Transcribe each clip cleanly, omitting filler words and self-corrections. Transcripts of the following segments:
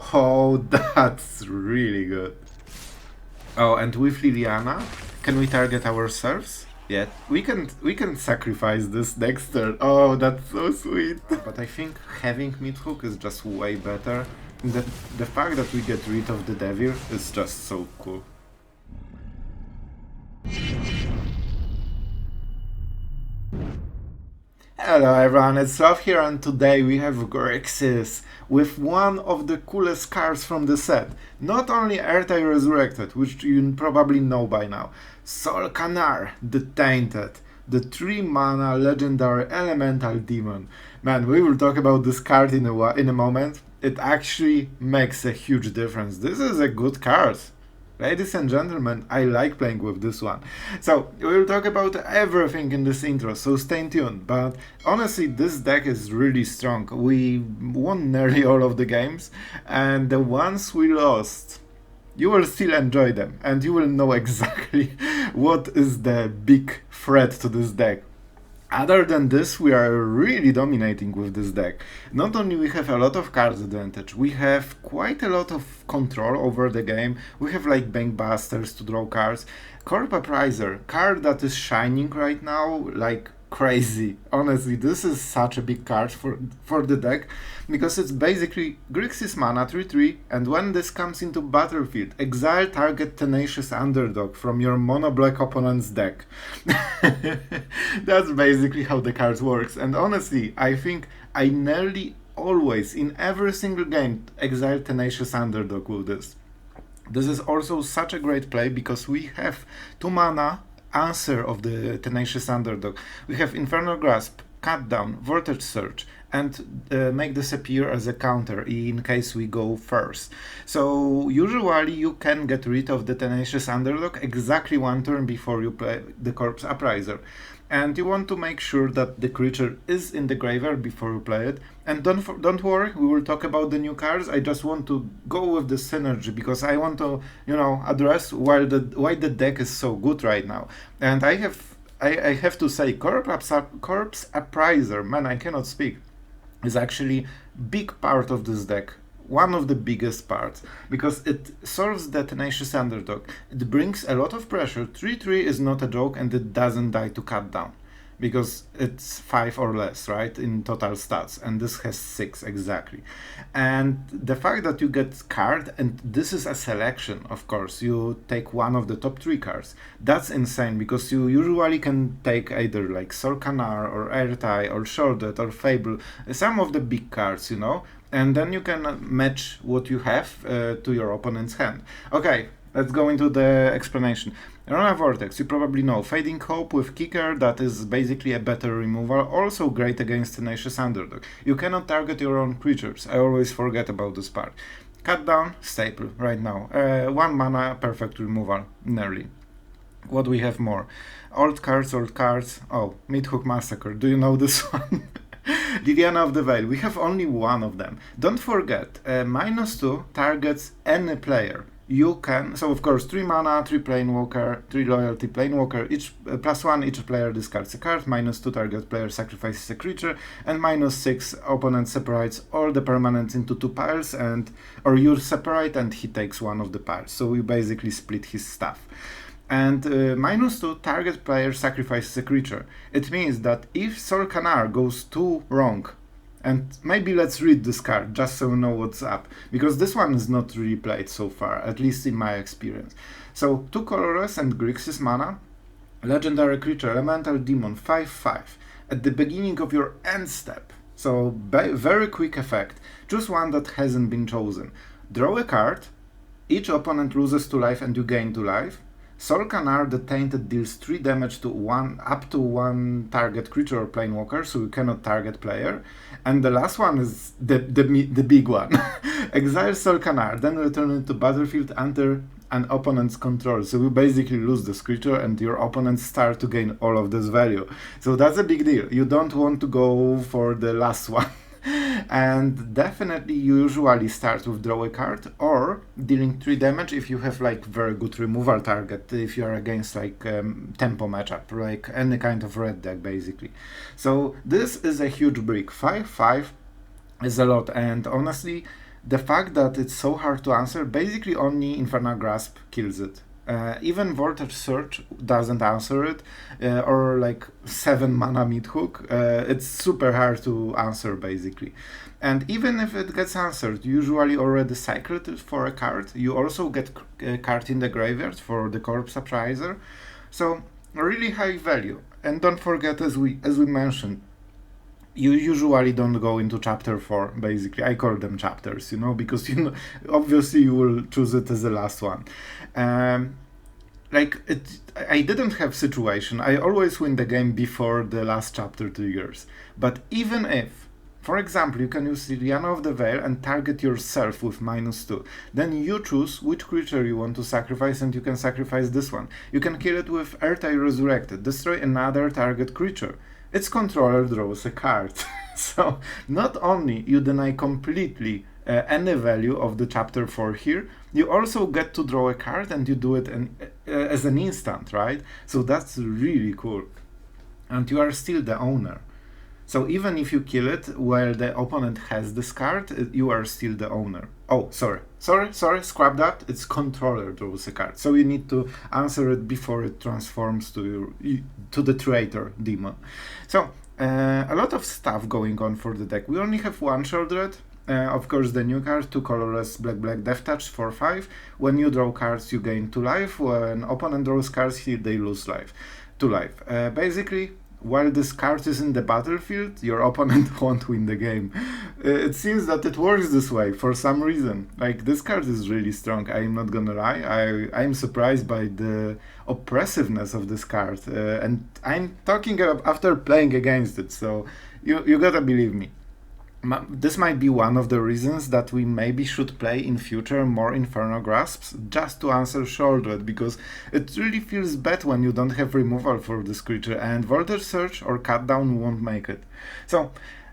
Oh, that's really good. Oh, and with Liliana, can we target ourselves? Yeah, we can sacrifice this next turn. Oh, that's so sweet. But I think having Meathook is just way better. The the fact that we get rid of the devil is just so cool. Hello everyone, it's Sloth here, and today we have Grixis with one of the coolest cards from the set. Not only Eartheye Resurrected, which you probably know by now, Solkanar, the Tainted, the 3 mana legendary elemental demon. Man, we will talk about this card in a moment. It actually makes a huge difference. This is a good card. Ladies and gentlemen, I like playing with this one. So, we'll talk about everything in this intro, so stay tuned. But honestly, this deck is really strong. We won nearly all of the games, and the ones we lost, you will still enjoy them, and you will know exactly what is the big threat to this deck. Other than this, we are really dominating with this deck. Not only we have a lot of card advantage, we have quite a lot of control over the game. We have like Bankbusters to draw cards. Corp Appraiser, card that is shining right now like crazy. Honestly, this is such a big card for the deck because it's basically Grixis mana 3/3, and when this comes into battlefield, exile target tenacious underdog from your mono black opponent's deck. That's basically how the card works, and honestly, I think I nearly always in every single game exile tenacious underdog with this. This is also such a great play because we have 2 mana answer of the Tenacious Underdog. We have Infernal Grasp, Cut Down, Voltage Surge, and make this appear as a counter in case we go first. So usually you can get rid of the Tenacious Underdog exactly 1 turn before you play the Corpse Appraiser. And you want to make sure that the creature is in the graveyard before you play it. And don't worry, we will talk about the new cards. I just want to go with the synergy because I want to, address why the deck is so good right now. And I have to say, Corpse Appraiser, man, I cannot speak, is actually big part of this deck. One of the biggest parts, because it solves the Tenacious Underdog. It brings a lot of pressure. 3/3 is not a joke, and it doesn't die to Cut Down, because it's 5 or less, right, in total stats, and this has 6 exactly. And the fact that you get card, and this is a selection, of course, you take one of the top 3 cards. That's insane, because you usually can take either like Solkanar or Eartheye or Shorted or Fable, some of the big cards, and then you can match what you have to your opponent's hand. Okay, let's go into the explanation. Rana Vortex, you probably know. Fading Hope with Kicker, that is basically a better removal, also great against Tenacious Underdog. You cannot target your own creatures, I always forget about this part. Cut Down, staple, right now. 1 mana, perfect removal, nearly. What do we have more? Old cards. Oh, Meathook Massacre, do you know this one? Liliana of the Veil, we have only one of them. Don't forget, -2 targets any player. You can, so of course, 3 mana, 3 Planewalker, 3 Loyalty Planewalker, each +1, each player discards a card, -2 target player sacrifices a creature, and -6 opponent separates all the permanents into 2 piles, or you separate and he takes one of the piles. So we basically split his stuff. And -2 target player sacrifices a creature. It means that if Solkanar goes too wrong, and maybe let's read this card just so we know what's up, because this one is not really played so far, at least in my experience. So 2 colorless and Grixis mana, legendary creature, elemental demon, 5/5. At the beginning of your end step, so very quick effect, choose one that hasn't been chosen. Draw a card, each opponent loses 2 life and you gain 2 life. Solkanar the Tainted deals 3 damage to up to 1 target creature or Planewalker, so you cannot target player. And the last one is the big one. Exile Solkanar, then return it to battlefield under an opponent's control. So you basically lose this creature and your opponents start to gain all of this value. So that's a big deal. You don't want to go for the last one. And definitely you usually start with draw a card or dealing 3 damage if you have like very good removal target, if you are against like tempo matchup, like any kind of red deck basically. So this is a huge brick. 5/5 is a lot, and honestly the fact that it's so hard to answer, basically only Infernal Grasp kills it. Even Voltage Search doesn't answer it, or like 7 mana Meathook. It's super hard to answer basically. And even if it gets answered, you usually already cycled it for a card. You also get a card in the graveyard for the Corpse Appraiser. So really high value. And don't forget, as we mentioned, you usually don't go into chapter 4, basically. I call them chapters, because obviously you will choose it as the last one. I didn't have situation. I always win the game before the last chapter triggers. But even if, for example, you can use Liliana of the Veil and target yourself with -2. Then you choose which creature you want to sacrifice, and you can sacrifice this one. You can kill it with Eartheye Resurrected, destroy another target creature. Its controller draws a card. So not only you deny completely any value of the chapter 4 here, you also get to draw a card, and you do it as an instant, right? So that's really cool. And you are still the owner. So even if you kill it while the opponent has this card, you are still the owner. Oh, sorry, scrap that. It's controller draws a card. So you need to answer it before it transforms to the traitor demon. So a lot of stuff going on for the deck. We only have one Sheoldred. Of course, the new card, 2 colorless black Death Touch for 5. When you draw cards, you gain 2 life. When opponent draws cards, they lose 2 life. Basically, while this card is in the battlefield, your opponent won't win the game. It seems that it works this way for some reason. Like, this card is really strong, I'm not gonna lie. I'm surprised by the oppressiveness of this card. And I'm talking after playing against it, so you gotta believe me. This might be one of the reasons that we maybe should play in future more Infernal Grasps, just to answer Sheoldred, because it really feels bad when you don't have removal for this creature, and Voltage Search or Cutdown won't make it. So,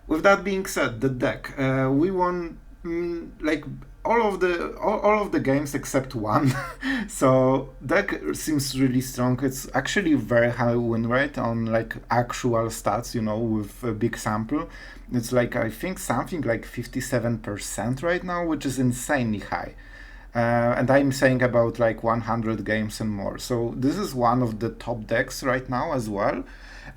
with that being said, the deck, we won all of the games except one. So deck seems really strong. It's actually very high win rate on actual stats, with a big sample. It's I think something like 57% right now, which is insanely high. And I'm saying about 100 games and more. So this is one of the top decks right now as well.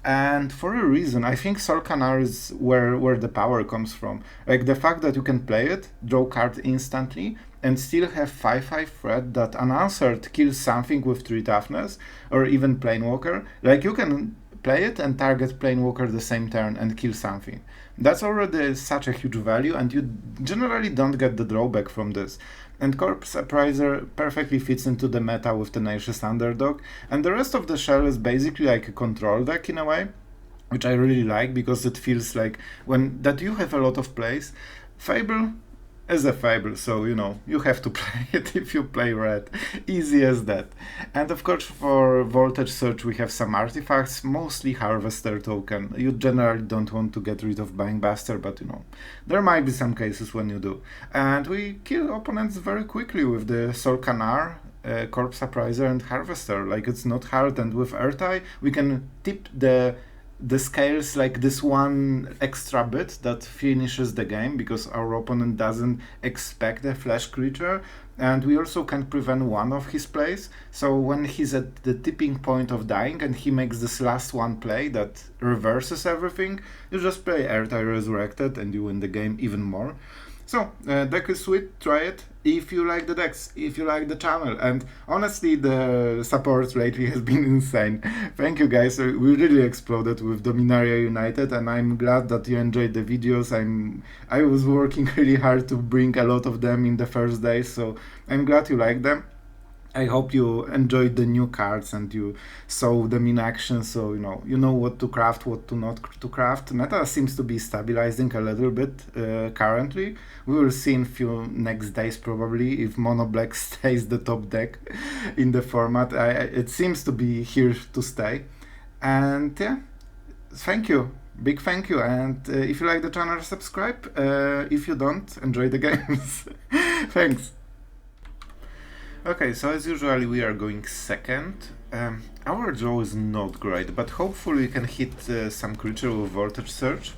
And for a reason, I think Solkanar is where the power comes from. The fact that you can play it, draw card instantly, and still have 5/5 threat that unanswered kills something with 3 toughness, or even Planewalker. You can play it and target Planewalker the same turn and kill something. That's already such a huge value, and you generally don't get the drawback from this. And Corpse Appraiser perfectly fits into the meta with Tenacious Underdog, and the rest of the shell is basically like a control deck in a way, which I really like because it feels like that you have a lot of plays. Fable is a Fable, so you have to play it if you play red. Easy as that. And of course for Voltage Search we have some artifacts, mostly Harvester token. You generally don't want to get rid of Bankbuster, but there might be some cases when you do. And we kill opponents very quickly with the Solkanar, Corpse Appraiser and Harvester. It's not hard, and with Eartheye we can tip the scales this one extra bit that finishes the game, because our opponent doesn't expect a flash creature, and we also can prevent one of his plays. So when he's at the tipping point of dying and he makes this last one play that reverses everything, you just play Eartheye Resurrected and you win the game even more. So, deck is sweet, try it if you like the decks, if you like the channel, and honestly the support lately has been insane. Thank you guys, we really exploded with Dominaria United, and I'm glad that you enjoyed the videos. I was working really hard to bring a lot of them in the first days, so I'm glad you like them. I hope you enjoyed the new cards and you saw them in action, so you know what to craft, what to not to craft. Meta seems to be stabilizing a little bit currently. We will see in few next days probably if Mono Black stays the top deck in the format. It seems to be here to stay. And yeah, thank you. Big thank you, and if you like the channel, subscribe. If you don't, enjoy the games. Thanks. Okay, so as usual we are going second. Our draw is not great, but hopefully we can hit some creature with Voltage Search.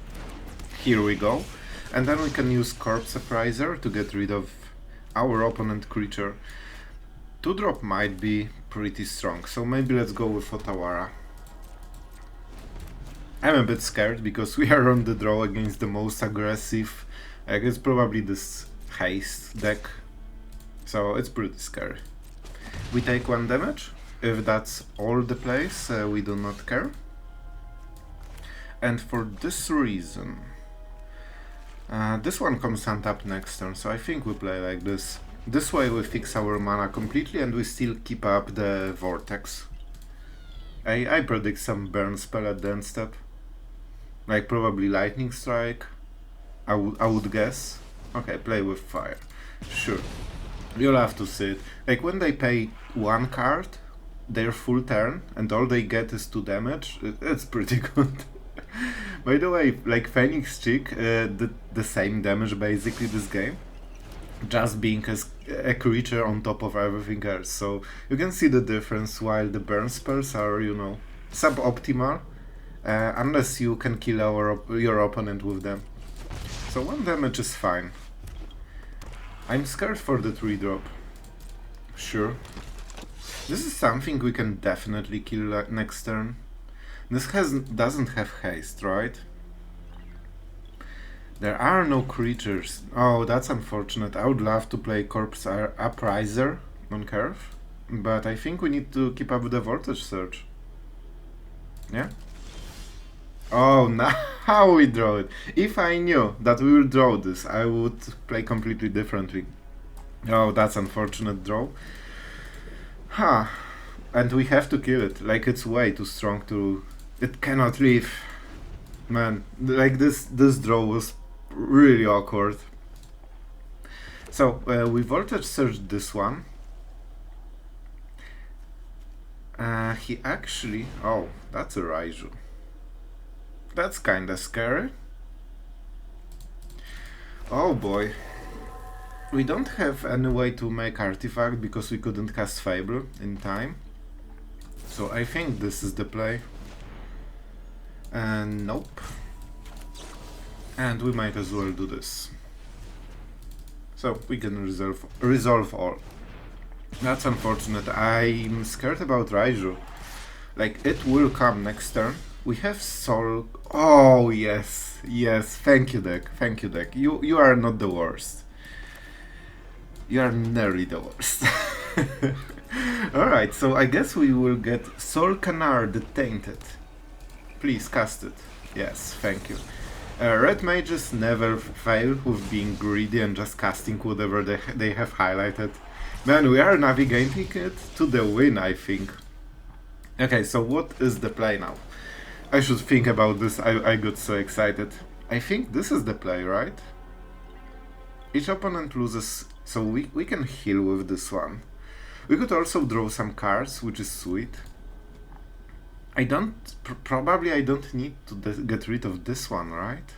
Here we go. And then we can use Corpse Appraiser to get rid of our opponent creature. 2-drop might be pretty strong, so maybe let's go with Otawara. I'm a bit scared because we are on the draw against the most aggressive, I guess probably this haste deck, so it's pretty scary. We take 1 damage. If that's all the plays, we do not care. And for this reason, this one comes untapped next turn, so I think we play like this. This way we fix our mana completely and we still keep up the Vortex. I predict some burn spell at the end step. Like probably Lightning Strike, I would guess. Okay, play with fire. Sure. You'll have to see it. Like when they pay 1 card, their full turn, and all they get is 2 damage, it's pretty good. By the way, like Phoenix Chick did the same damage basically this game, just being a creature on top of everything else. So you can see the difference, while the burn spells are, you know, suboptimal, unless you can kill your opponent with them. So 1 damage is fine. I'm scared for the 3-drop. Sure. This is something we can definitely kill next turn. This doesn't have haste, right? There are no creatures. Oh, that's unfortunate. I would love to play Corpse Appraiser on curve, but I think we need to keep up with the Voltage Surge. Yeah? Oh, now we draw it. If I knew that we will draw this, I would play completely differently. Oh, that's unfortunate draw. Huh. And we have to kill it. Like, it's way too strong to... It cannot leave. Man, like this draw was really awkward. So, we Voltage Surged this one. He actually... Oh, that's a Raiju. That's kinda scary. Oh boy. We don't have any way to make artifact because we couldn't cast Fable in time. So I think this is the play. And nope. And we might as well do this. So we can resolve all. That's unfortunate. I'm scared about Raiju. Like, it will come next turn. We have Soul... Oh, yes. Yes. Thank you, deck. Thank you, deck. You are not the worst. You are nearly the worst. Alright, so I guess we will get Solkanar the Tainted. Please cast it. Yes, thank you. Red mages never fail with being greedy and just casting whatever they have highlighted. Man, we are navigating it to the win, I think. Okay, so what is the play now? I should think about this, I got so excited. I think this is the play, right? Each opponent loses, so we can heal with this one. We could also draw some cards, which is sweet. Probably I don't need to get rid of this one, right?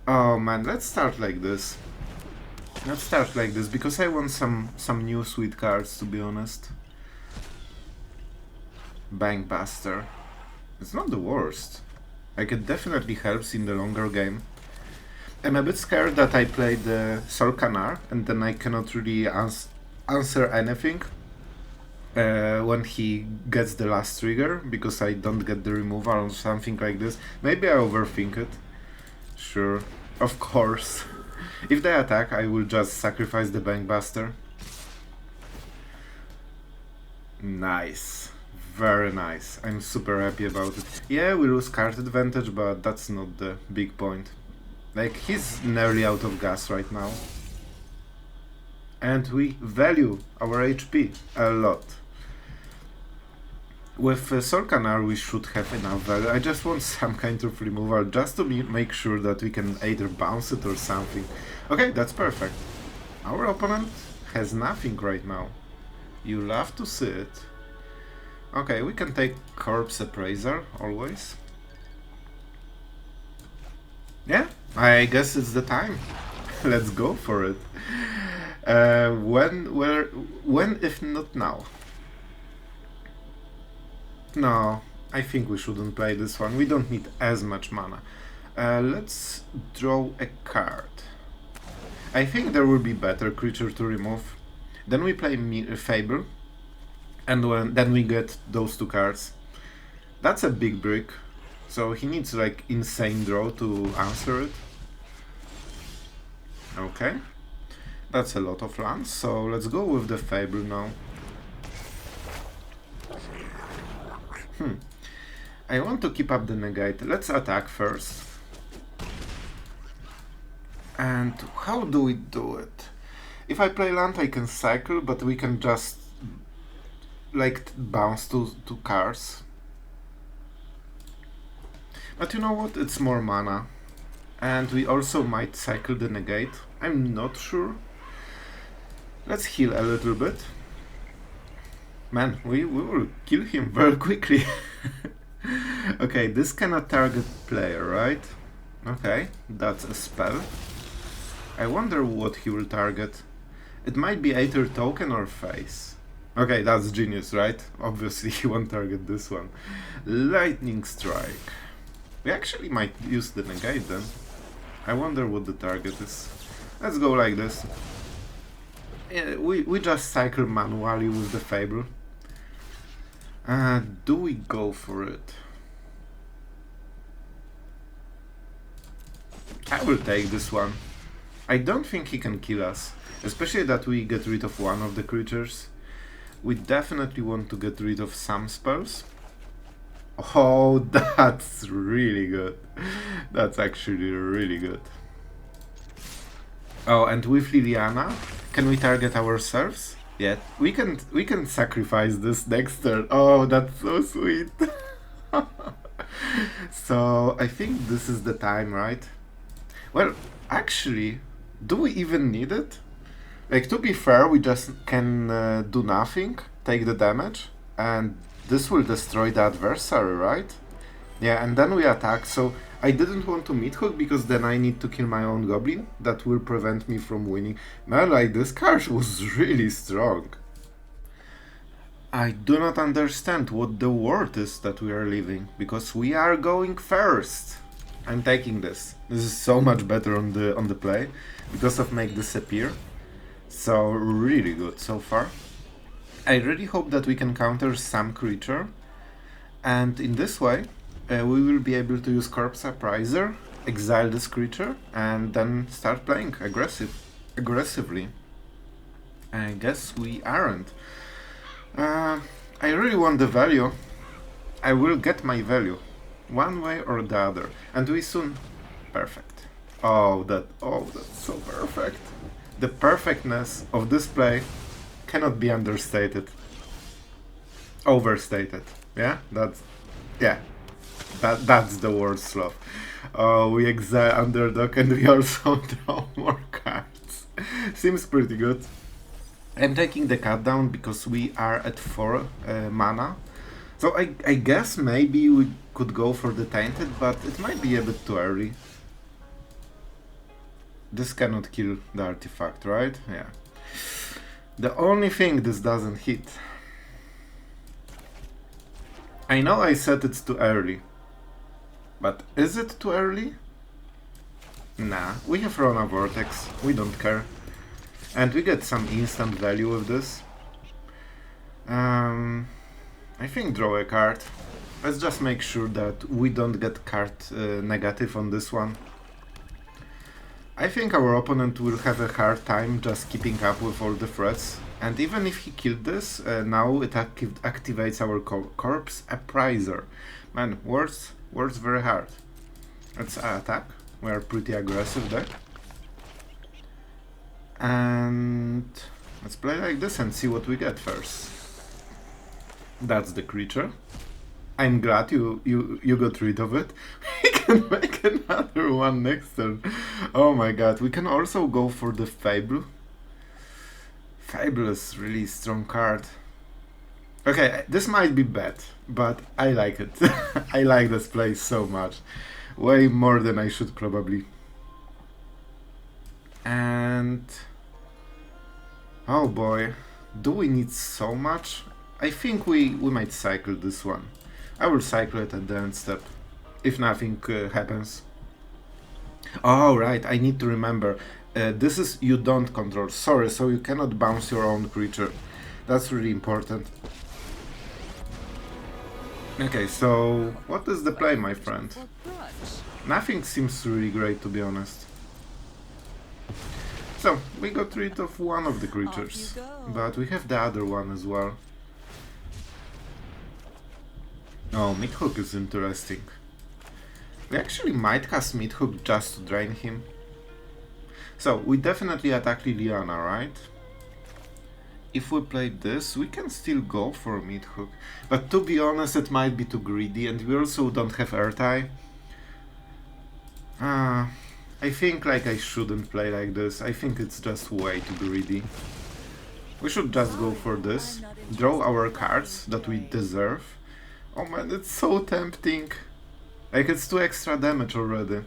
Oh man, let's start like this. Let's start like this, because I want some new sweet cards, to be honest. Bankbuster. It's not the worst. Like, it definitely helps in the longer game. I'm a bit scared that I played the Solkanar and then I cannot really answer anything when he gets the last trigger, because I don't get the removal or something like this. Maybe I overthink it. Sure, of course. If they attack, I will just sacrifice the Bankbuster. Nice. Very nice. I'm super happy about it. Yeah, we lose card advantage, but that's not the big point. Like, he's nearly out of gas right now. And we value our HP a lot. With Solkanar we should have enough value. I just want some kind of removal just to make sure that we can either bounce it or something. Okay, that's perfect. Our opponent has nothing right now. You love to see it. Okay, we can take Corpse Appraiser, always. Yeah, I guess it's the time. Let's go for it. When if not now? No, I think we shouldn't play this one. We don't need as much mana. Let's draw a card. I think there will be better creature to remove. Then we play Fable, and then we get those two cards. That's a big brick, so he needs like insane draw to answer it. Okay, that's a lot of lands, so let's go with the Fable now. I want to keep up the Negate. Let's attack first. And how do we do it? If I play land, I can cycle, but we can just like bounce to cards. But you know what? It's more mana. And we also might cycle the Negate. I'm not sure. Let's heal a little bit. Man, we will kill him very quickly. Okay, this cannot target player, right? Okay, that's a spell. I wonder what he will target. It might be Aether Token or Face. Okay, that's genius, right? Obviously he won't target this one. Lightning Strike. We actually might use the Negate then. I wonder what the target is. Let's go like this. Yeah, we just cycle manually with the Fable. Do we go for it? I will take this one. I don't think he can kill us, especially that we get rid of one of the creatures. We definitely want to get rid of some spells. Oh, that's really good. That's actually really good. Oh, and with Liliana, can we target ourselves? Yeah, we can sacrifice this next turn. Oh, that's so sweet. So I think this is the time, right? Well, actually, do we even need it? Like, to be fair, we just can do nothing, take the damage, and this will destroy the adversary, right? Yeah, and then we attack, so I didn't want to Meathook because then I need to kill my own goblin. That will prevent me from winning. Man, like, this card was really strong. I do not understand what the world is that we are living, because we are going first. I'm taking this. This is so much better on the play, because of make this appear. So really good so far. I really hope that we can counter some creature, and in this way we will be able to use Corpse Appraiser, exile this creature, and then start playing aggressively. I guess we aren't. I really want the value. I will get my value, one way or the other, and we soon. Perfect. Oh, that's so perfect. The perfectness of this play cannot be understated. Overstated. Yeah, that's the word, Sloth. We exile underdog and we also draw more cards. Seems pretty good. I'm taking the cut down because we are at 4 mana. So I guess maybe we could go for the Tainted, but it might be a bit too early. This cannot kill the artifact, right? Yeah. The only thing this doesn't hit. I know I said it's too early. But is it too early? Nah, we have run a Vortex. We don't care. And we get some instant value with this. I think draw a card. Let's just make sure that we don't get card negative on this one. I think our opponent will have a hard time just keeping up with all the threats. And even if he killed this, now it activates our Corpse Appraiser. Man, works very hard. Let's attack. We are pretty aggressive there. And let's play like this and see what we get first. That's the creature. I'm glad you got rid of it. We can make another one next turn. Oh my god, we can also go for the Fable. Fable is really strong card. Okay, this might be bad, but I like it. I like this play so much. Way more than I should probably. And oh boy, do we need so much? I think we might cycle this one. I will cycle it at the end step, if nothing happens. Oh, right, I need to remember. This is you don't control. Sorry, so you cannot bounce your own creature. That's really important. Okay, so what is the play, my friend? Nothing seems really great, to be honest. So, we got rid of one of the creatures, but we have the other one as well. Oh, Meathook is interesting. We actually might cast Meathook just to drain him. So, we definitely attack Liliana, right? If we play this, we can still go for Meathook. But to be honest, it might be too greedy, and we also don't have Airtie. I think like I shouldn't play like this. I think it's just way too greedy. We should just go for this, draw our cards that we deserve. Oh man, it's so tempting. Like, it's 2 extra damage already.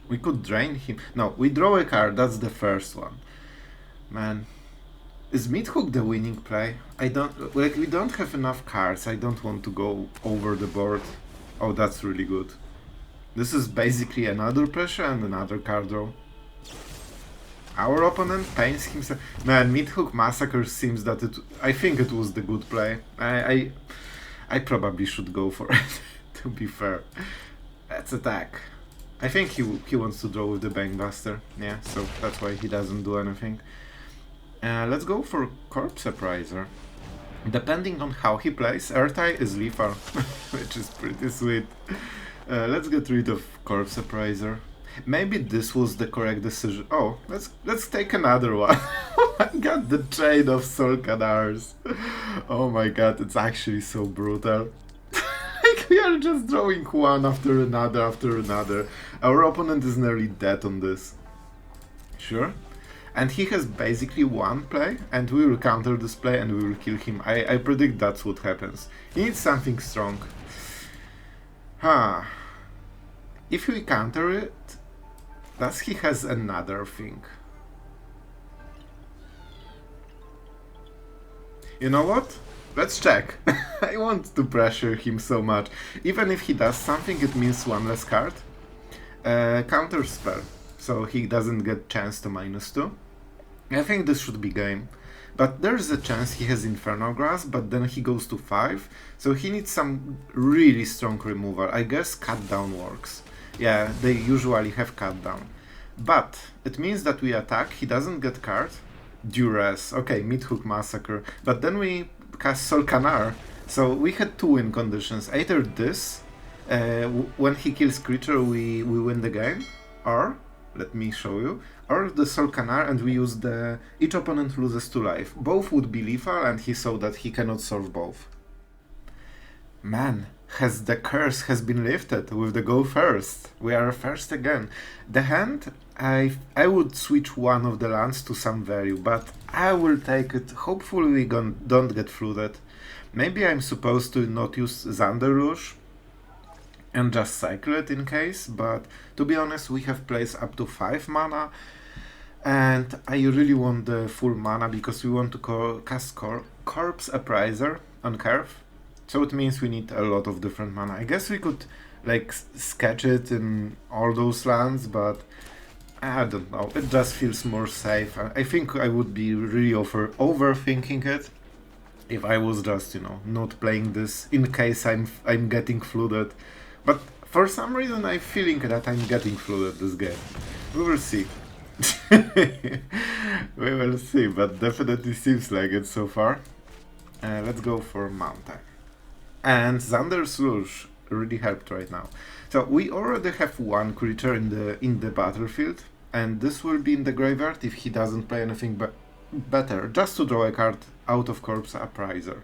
We could drain him. No, we draw a card, that's the first one. Man. Is Meathook the winning play? I don't... Like, we don't have enough cards. I don't want to go over the board. Oh, that's really good. This is basically another pressure and another card draw. Our opponent pains himself. Man, Meathook Massacre seems that it... I think it was the good play. I probably should go for it, to be fair. Let's attack. I think he wants to draw with the Bankbuster. Yeah, so that's why he doesn't do anything. Let's go for Corpse Appraiser. Depending on how he plays, Airtie is lethal, which is pretty sweet. Let's get rid of Corpse Appraiser. Maybe this was the correct decision. Oh, let's take another one. Oh my god, the Chain of Soul Canars. Oh my god, it's actually so brutal. Like, we are just drawing one after another after another. Our opponent is nearly dead on this. Sure. And he has basically one play, and we will counter this play and we will kill him. I predict that's what happens. He needs something strong. Huh. If we counter it, does he has another thing? You know what? Let's check. I want to pressure him so much. Even if he does something, it means one less card. Counter spell. So he doesn't get chance to -2. I think this should be game. But there's a chance he has Infernal Grasp, but then he goes to 5. So he needs some really strong removal. I guess Cut Down works. Yeah, they usually have Cut Down. But it means that we attack, he doesn't get card. Duress, okay, Meathook Massacre. But then we cast Soul Canar. So we had 2 win conditions. Either this, when he kills creature we win the game, or let me show you, or the Soul Canar and we use the each opponent loses 2 life. Both would be lethal and he saw that he cannot solve both. Man, the curse has been lifted with the go first. We are first again. The hand, I would switch one of the lands to some value, but I will take it. Hopefully we don't get flooded. Maybe I'm supposed to not use Zanderush and just cycle it in case, but to be honest, we have plays up to 5 mana, and I really want the full mana because we want to cast Corpse Appraiser on curve, so it means we need a lot of different mana. I guess we could like sketch it in all those lands, but I don't know, it just feels more safe. I think I would be really overthinking it if I was just, you know, not playing this in case I'm getting flooded. But for some reason I'm feeling that I'm getting flooded this game. We will see. We will see, but definitely seems like it so far. Let's go for Mountain. And Zanderush really helped right now. So we already have one creature in the battlefield, and this will be in the graveyard if he doesn't play anything better, just to draw a card out of Corpse Appraiser.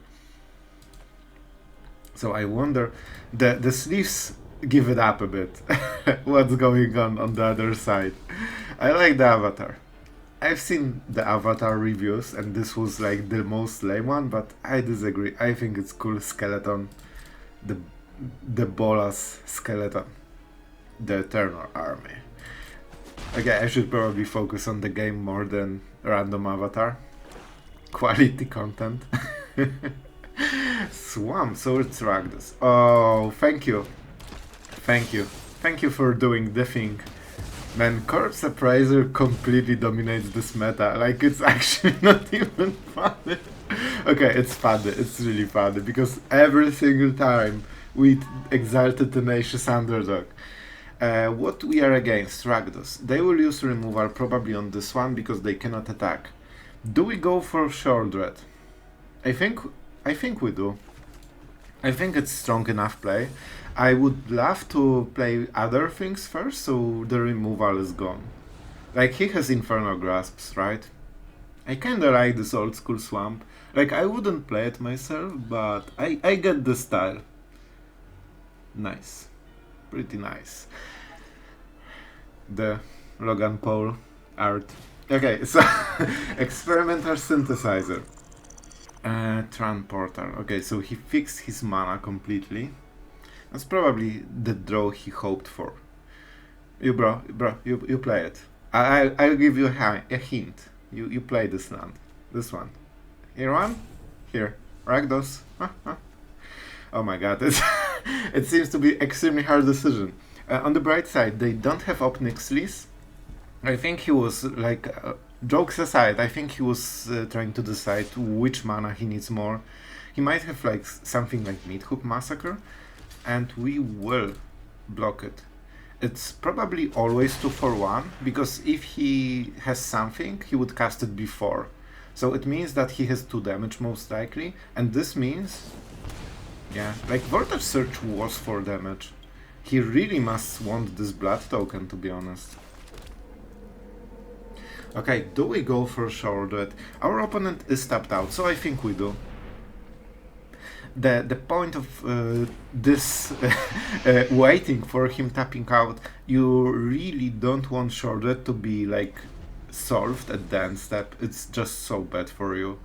So I wonder, the sleeves give it up a bit. What's going on the other side? I like the avatar. I've seen the avatar reviews and this was like the most lame one, but I disagree. I think it's cool skeleton. The Bolas skeleton. The Eternal Army. Okay, I should probably focus on the game more than random avatar. Quality content. Swamp, so it's Ragdos. Oh, thank you. Thank you. Thank you for doing the thing. Man, Corpse Appraiser completely dominates this meta. Like, it's actually not even funny. Okay, it's funny. It's really funny because every single time we exalted Tenacious Underdog. What we are against, Rakdos. They will use removal probably on this one because they cannot attack. Do we go for Shortred? I think we do. I think it's strong enough play. I would love to play other things first, so the removal is gone. Like, he has Infernal Grasps, right? I kinda like this old school swamp. Like, I wouldn't play it myself, but I get the style. Nice. Pretty nice. The Logan Paul art. Okay, so Experimental Synthesizer. Transporter. Okay, so he fixed his mana completely. That's probably the draw he hoped for. You play it. I'll give you a hint. You play this land. This one. Here one? Here. Rakdos. Oh my god, it seems to be extremely hard decision. On the bright side, they don't have Obnixlis. I think he was like, jokes aside, I think he was trying to decide which mana he needs more. He might have like something like Meathook Massacre, and we will block it. It's probably always 2-for-1, because if he has something, he would cast it before. So it means that he has 2 damage most likely, and this means, yeah, like Vortex Search was 4 damage. He really must want this blood token, to be honest. Okay, do we go for Shortred? Our opponent is tapped out, so I think we do. The point of this waiting for him tapping out, you really don't want Shortred to be like solved at the end step. It's just so bad for you.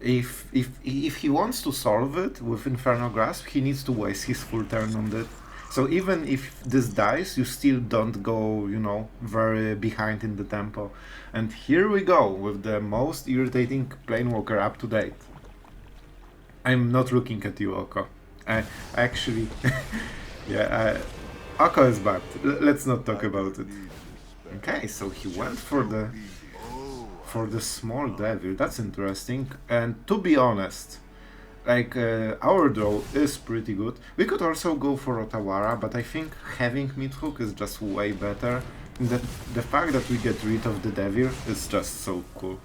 If he wants to solve it with Infernal Grasp, he needs to waste his full turn on it. So even if this dies, you still don't go, you know, very behind in the tempo. And here we go with the most irritating Planewalker up to date. I'm not looking at you, Oko. I actually, yeah, Oko is bad. Let's not talk about it. Okay, so he went for the small devil. That's interesting. And to be honest, like, our draw is pretty good. We could also go for Otawara, but I think having Meathook is just way better. The fact that we get rid of the devil is just so cool.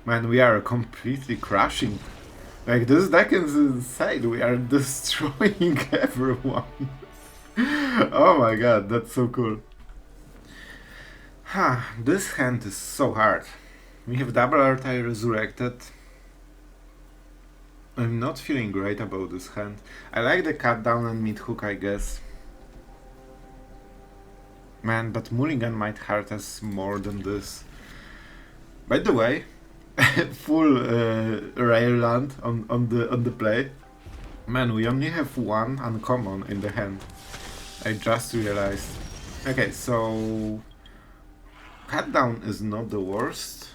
Man, we are completely crushing. Like, this deck is insane. We are destroying everyone. Oh my god, that's so cool. This hand is so hard. We have double Artai Resurrected. I'm not feeling great about this hand. I like the cut down and Meathook, I guess. Man, but Mulligan might hurt us more than this. By the way, full rare land on the play. Man, we only have 1 uncommon in the hand. I just realized. Okay, so cut down is not the worst.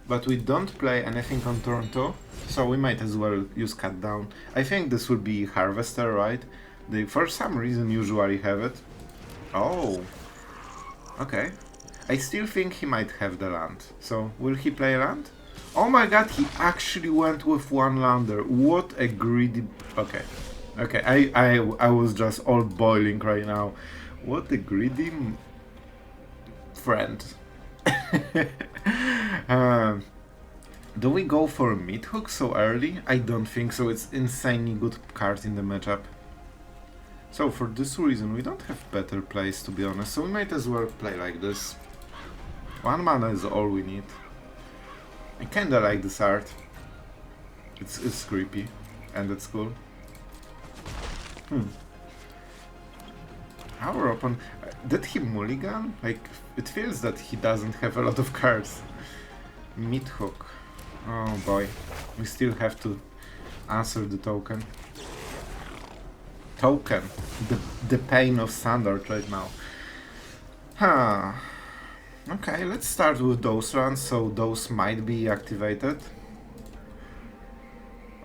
But we don't play anything on Toronto, so we might as well use Cut Down. I think this would be Harvester, right? They, for some reason, usually have it. Oh, okay. I still think he might have the land. So, will he play land? Oh my god, he actually went with 1 lander. What a greedy... Okay. Okay, I was just all boiling right now. What a greedy... friend. Do we go for Meathook so early? I don't think so. It's insanely good card in the matchup. So for this reason we don't have better plays, to be honest, so we might as well play like this. 1 mana is all we need. I kinda like this art. It's creepy and it's cool. Our opponent... Did he mulligan? Like, it feels that he doesn't have a lot of cards. Meathook. Oh boy. We still have to answer the token. Token. The pain of standard right now. Okay, let's start with those runs, so those might be activated.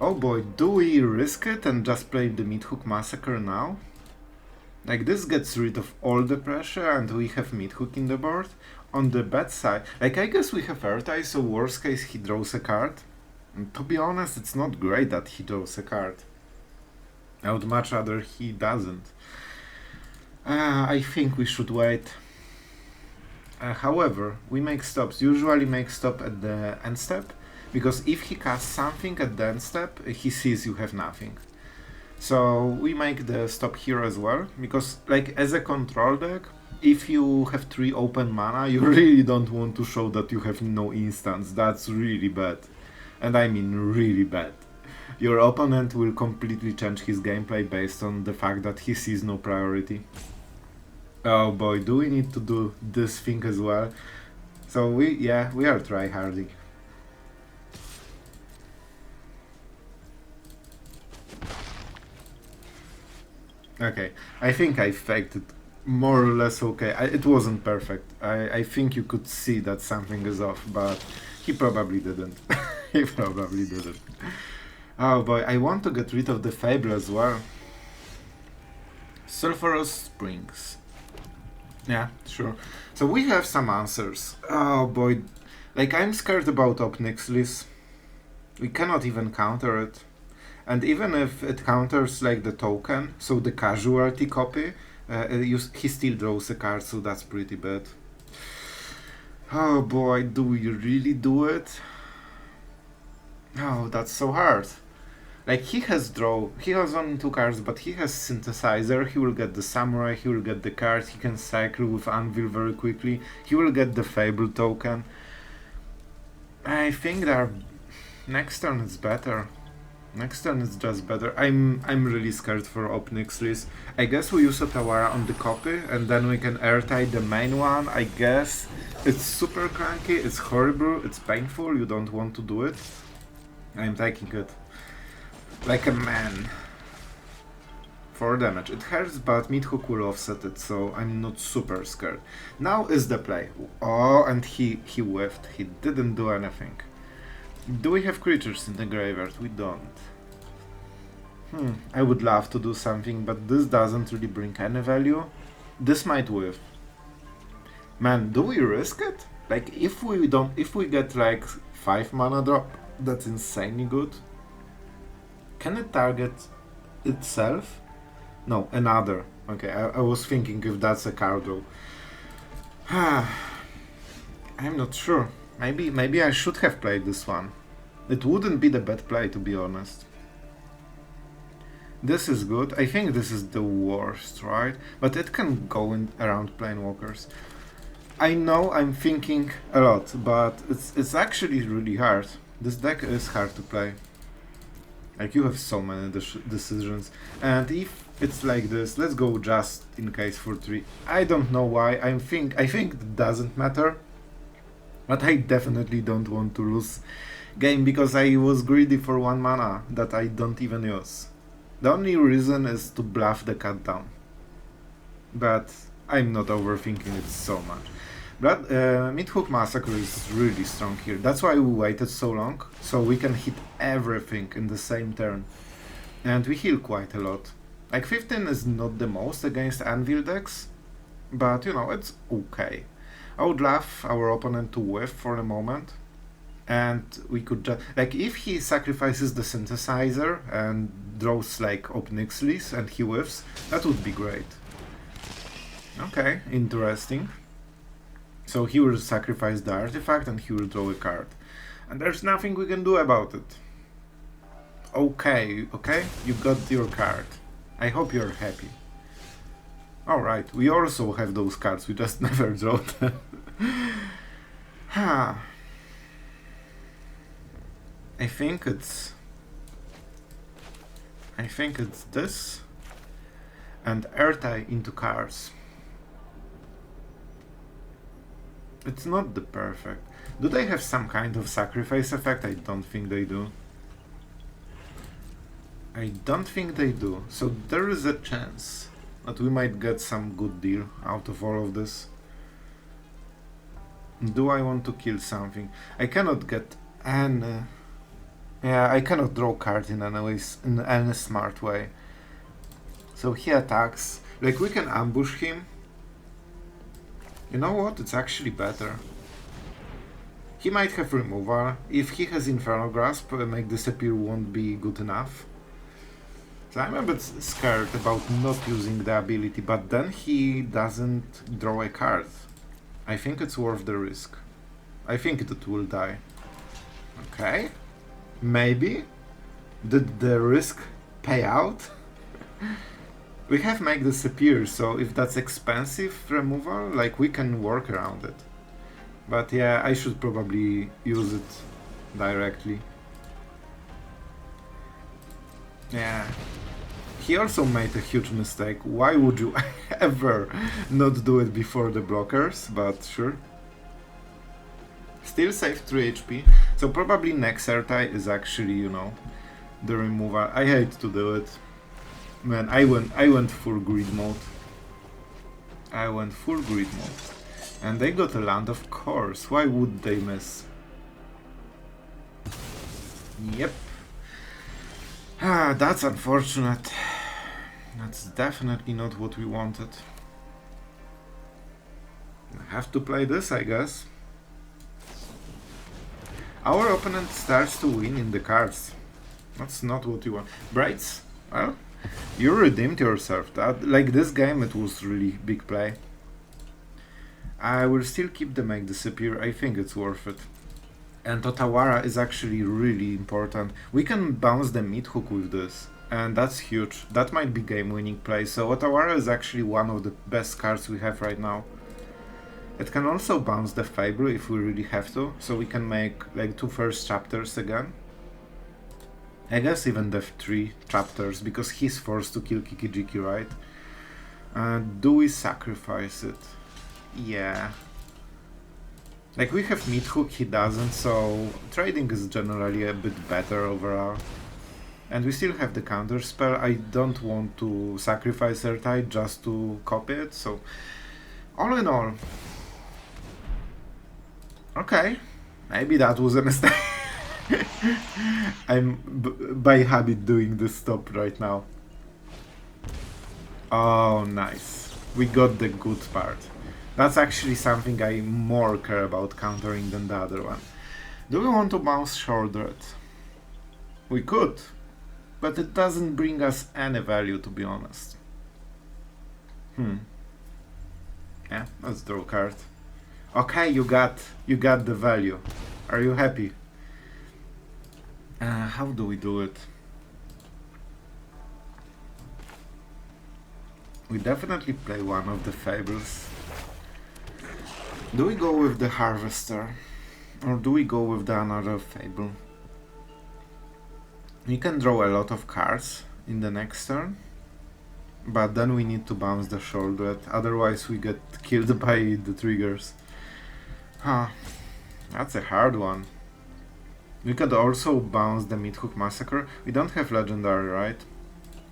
Oh boy, do we risk it and just play the Meathook Massacre now? Like, this gets rid of all the pressure, and we have Meathook in the board. On the bad side, like, I guess we have Airtie, so worst case he draws a card. And to be honest, it's not great that he draws a card. I would much rather he doesn't. I think we should wait. However, we make stops. Usually make stop at the end step, because if he casts something at the end step, he sees you have nothing. So we make the stop here as well, because like as a control deck, if you have 3 open mana, you really don't want to show that you have no instants. That's really bad. And I mean really bad. Your opponent will completely change his gameplay based on the fact that he sees no priority. Oh boy, do we need to do this thing as well? So we are tryharding. Okay, I think I faked it more or less okay. It wasn't perfect. I think you could see that something is off, but he probably didn't. He probably didn't. Oh boy, I want to get rid of the Fable as well. Sulfurous Springs. Yeah, sure. So we have some answers. Oh boy, like I'm scared about Obnixlis. We cannot even counter it. And even if it counters like the token, so the casualty copy, he still draws a card, so that's pretty bad. Oh boy, do we really do it? Oh, that's so hard. Like he has only 2 cards, but he has Synthesizer, he will get the Samurai, he will get the card, he can cycle with Anvil very quickly, he will get the Fable token. I think that next turn is better. Next turn is just better. I'm really scared for Obnixlis. I guess we use Otawara on the copy, and then we can airtie the main one, I guess. It's super cranky, it's horrible, it's painful, you don't want to do it. I'm taking it. Like a man. 4 damage. It hurts, but Meathook will offset it, so I'm not super scared. Now is the play. Oh, and he whiffed. He didn't do anything. Do we have creatures in the graveyard? We don't. I would love to do something, but this doesn't really bring any value. This might whiff. Man, do we risk it? Like, if we get like 5 mana drop, that's insanely good. Can it target itself? No, another. Okay, I was thinking if that's a card though. I'm not sure. Maybe I should have played this one. It wouldn't be the bad play, to be honest. This is good. I think this is the worst, right? But it can go around Planewalkers. I know I'm thinking a lot, but it's actually really hard. This deck is hard to play. Like, you have so many decisions. And if it's like this, let's go just in case for 3. I don't know why. I think it doesn't matter. But I definitely don't want to lose game because I was greedy for 1 mana that I don't even use. The only reason is to bluff the cut down. But I'm not overthinking it so much. But Meathook Massacre is really strong here. That's why we waited so long, so we can hit everything in the same turn. And we heal quite a lot. Like 15 is not the most against Anvil decks, but you know, it's okay. I would love our opponent to whiff for a moment. And we could just, like, if he sacrifices the Synthesizer and draws like Obnixlis and he whiffs, that would be great. Okay, interesting. So he will sacrifice the artifact and he will draw a card. And there's nothing we can do about it. Okay, you got your card. I hope you're happy. Alright, we also have those cards, we just never draw them. I think it's this. And airtie into cards. It's not the perfect. Do they have some kind of sacrifice effect? I don't think they do. So there is a chance that we might get some good deal out of all of this. Do I want to kill something? I cannot get any... Yeah, I cannot draw card in any smart way. So he attacks. Like, we can ambush him. You know what? It's actually better. He might have removal. If he has Infernal Grasp, make disappear won't be good enough. So I'm a bit scared about not using the ability, but then he doesn't draw a card. I think it's worth the risk. I think it will die. Okay. Maybe. Did the risk pay out? We have make disappear, so if that's expensive removal, like, we can work around it. But yeah, I should probably use it directly. Yeah. He also made a huge mistake. Why would you ever not do it before the blockers? But sure. Still save 3 HP. So probably next Ertai is actually, you know, the removal. I hate to do it. Man, I went full grid mode. I went full grid mode. And they got a land, of course. Why would they miss? Yep. Ah, that's unfortunate. That's definitely not what we wanted. I have to play this, I guess. Our opponent starts to win in the cards. That's not what you want. Braids? Well, you redeemed yourself. Like, this game, it was really big play. I will still keep the make disappear. I think it's worth it. And Otawara is actually really important. We can bounce the Meathook with this, and that's huge. That might be game-winning play. So Otawara is actually one of the best cards we have right now. It can also bounce the Fable if we really have to, so we can make like 2 first chapters again. I guess even the 3 chapters, because he's forced to kill Kikijiki, right? Do we sacrifice it? Yeah. Like, we have Meathook, he doesn't, so trading is generally a bit better overall. And we still have the counter spell. I don't want to sacrifice Ertai just to copy it, so all in all, okay, maybe that was a mistake. I'm by habit doing this stop right now. Oh, nice. We got the good part. That's actually something I more care about countering than the other one. Do we want to bounce Shordred? We could, but it doesn't bring us any value, to be honest. Yeah, let's draw a card. Okay, you got the value. Are you happy? How do we do it? We definitely play one of the Fables. Do we go with the Harvester? Or do we go with the another Fable? We can draw a lot of cards in the next turn, but then we need to bounce the Shordred, otherwise we get killed by the triggers. Huh, that's a hard one. We could also bounce the Meathook Massacre. We don't have Legendary, right?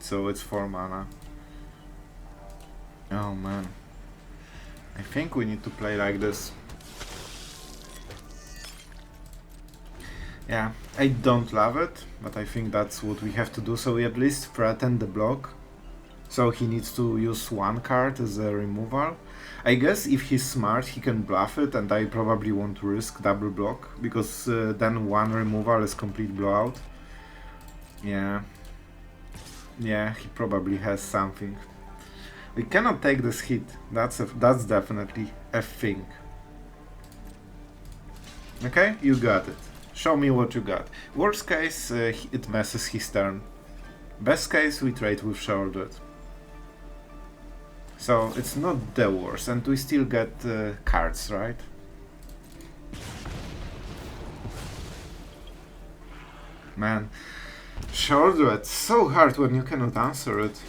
So it's 4 mana. Oh man. I think we need to play like this. Yeah, I don't love it, but I think that's what we have to do, so we at least threaten the block. So he needs to use 1 card as a removal. I guess if he's smart, he can bluff it, and I probably won't risk double block, because then 1 removal is complete blowout. Yeah. Yeah, he probably has something. We cannot take this hit. That's definitely a thing. Okay, you got it. Show me what you got. Worst case, it messes his turn. Best case, we trade with Shordred. So it's not the worst, and we still get cards, right? Man, Shordred, so hard when you cannot answer it.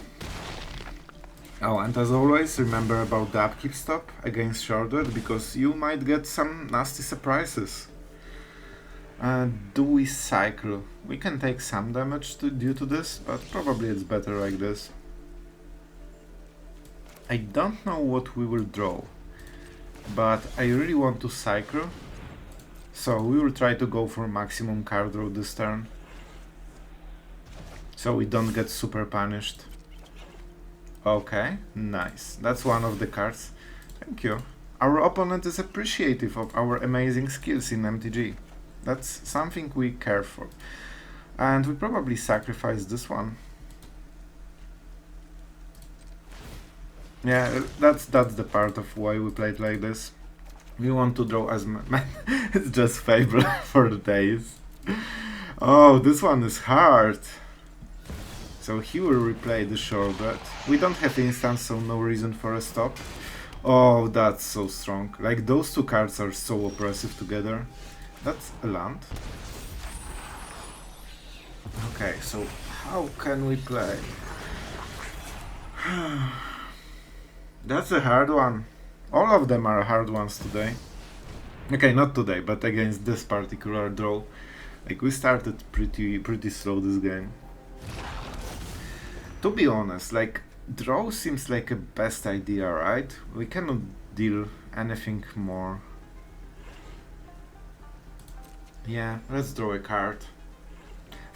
Oh, and as always, remember about the upkeep stop against Shordred, because you might get some nasty surprises. Do we cycle? We can take some damage due to this, but probably it's better like this. I don't know what we will draw, but I really want to cycle, so we will try to go for maximum card draw this turn, so we don't get super punished. Okay, nice. That's one of the cards. Thank you. Our opponent is appreciative of our amazing skills in MTG. That's something we care for. And we probably sacrifice this one. Yeah, that's the part of why we played like this. We want to draw as much. It's just Fable for the days. Oh, this one is hard. So he will replay the Shortbread. We don't have instance, so no reason for a stop. Oh, that's so strong. Like, those two cards are so oppressive together. That's a land. Okay, so how can we play? That's a hard one. All of them are hard ones today. Okay, not today, but against this particular draw. Like, we started pretty slow this game. To be honest, like, draw seems like a best idea, right? We cannot deal anything more. Yeah, let's draw a card.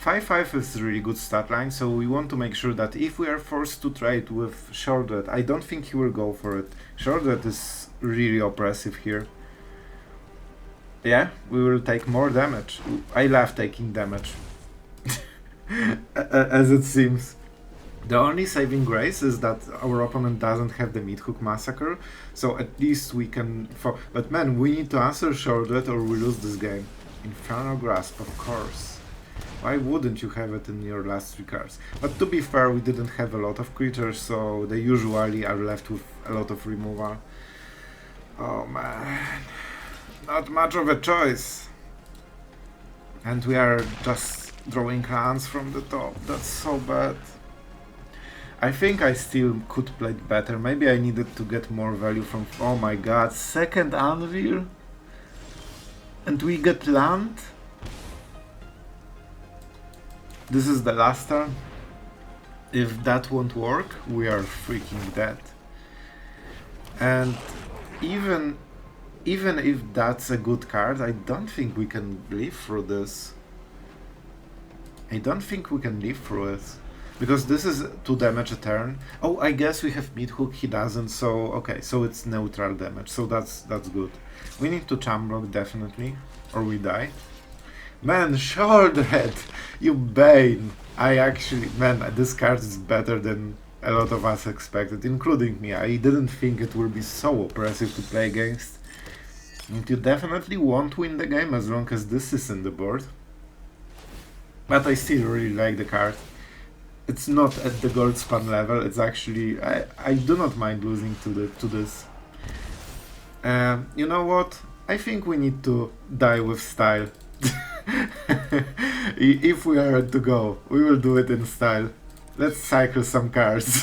5-5 is a really good stat line, so we want to make sure that if we are forced to trade with Shortbread, I don't think he will go for it. Shortbread is really oppressive here. Yeah, we will take more damage. I love taking damage. As it seems. The only saving grace is that our opponent doesn't have the Meathook Massacre, so at least we can... But man, we need to answer Shortbread or we lose this game. Infernal Grasp, of course. Why wouldn't you have it in your last 3 cards? But to be fair, we didn't have a lot of creatures, so they usually are left with a lot of removal. Oh man, not much of a choice. And we are just drawing lands from the top. That's so bad. I think I still could play it better. Maybe I needed to get more value from... Oh my god, second Anvil? And we get land? This is the last turn. If that won't work, we are freaking dead. And even if that's a good card, I don't think we can live through this. I don't think we can live through it. Because this is 2 damage a turn. Oh, I guess we have Meathook, he doesn't, so okay, so it's neutral damage, so that's good. We need to Chamblock definitely, or we die. Man, Shortbread, you Bane! Man, this card is better than a lot of us expected, including me. I didn't think it would be so oppressive to play against. And you definitely won't win the game as long as this is in the board. But I still really like the card. It's not at the gold span level, it's actually... I do not mind losing to this. You know what? I think we need to die with style. If we are to go, we will do it in style. Let's cycle some cards.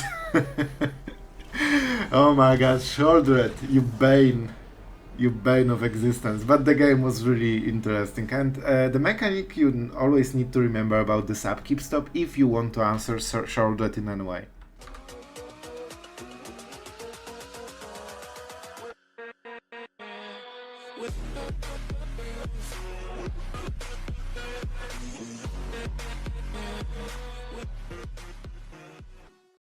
Oh my god, Shortbread, you bane of existence. But the game was really interesting, and the mechanic you always need to remember about this upkeep stop if you want to answer Shortbread in any way.